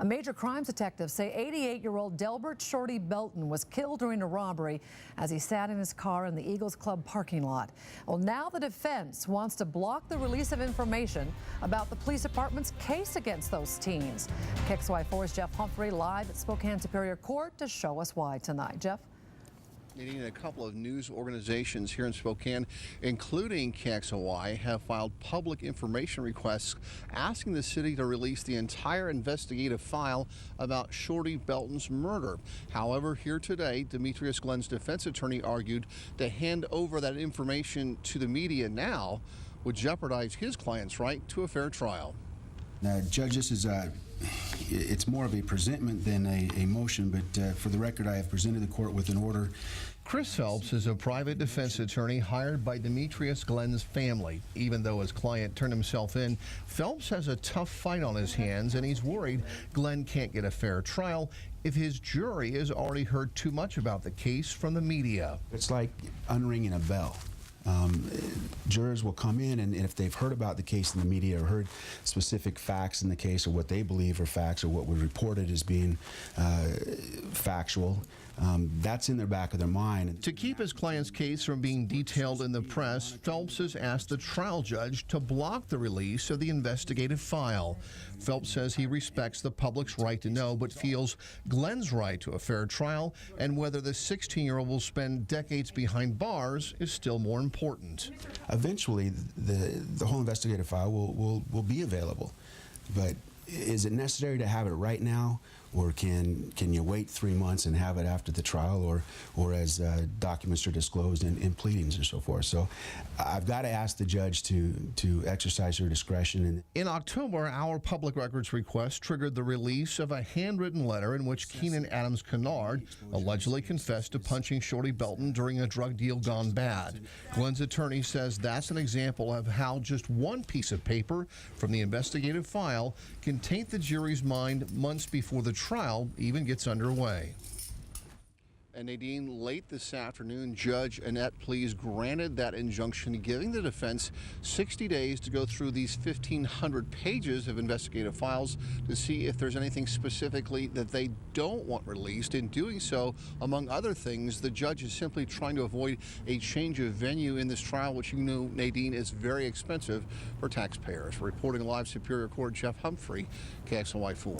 A major crimes detectives say 88-year-old Delbert Shorty Belton was killed during a robbery as he sat in his car in the Eagles Club parking lot. Well, now the defense wants to block the release of information about the police department's case against those teens. KXLY4's Jeff Humphrey live at Spokane Superior Court to show us why tonight. Jeff? A couple of news organizations here in Spokane, including KXLY, have filed public information requests asking the city to release the entire investigative file about Shorty Belton's murder. However, here today, Demetrius Glenn's defense attorney argued to hand over that information to the media now would jeopardize his client's right to a fair trial. Judge, this is it's more of a presentment than a motion, but for the record, I have presented the court with an order. Chris Phelps is a private defense attorney hired by Demetrius Glenn's family. Even though his client turned himself in, Phelps has a tough fight on his hands, and he's worried Glenn can't get a fair trial if his jury has already heard too much about the case from the media. It's like unringing a bell. Jurors will come in, and if they've heard about the case in the media or heard specific facts in the case or what they believe are facts or what was reported as being factual, that's in their back of their mind. To keep his client's case from being detailed in the press, Phelps has asked the trial judge to block the release of the investigative file. Phelps says he respects the public's right to know, but feels Glenn's right to a fair trial and whether the 16-year-old will spend decades behind bars is still more important. Eventually, the whole investigative file will be available, but is it necessary to have it right now, or can you wait 3 months and have it after the trial, or as documents are disclosed in pleadings and so forth? So I've got to ask the judge to exercise her discretion. In October, our public records request triggered the release of a handwritten letter in which Keenan Adams Kennard allegedly confessed to punching Shorty Belton during a drug deal gone bad. Glenn's attorney says that's an example of how just one piece of paper from the investigative file can taint the jury's mind months before the trial even gets underway. And Nadine, late this afternoon, Judge Annette Pleas granted that injunction, giving the defense 60 days to go through these 1,500 pages of investigative files to see if there's anything specifically that they don't want released. In doing so, among other things, the judge is simply trying to avoid a change of venue in this trial, which you know, Nadine, is very expensive for taxpayers. Reporting live Superior Court, Jeff Humphrey, KXLY4.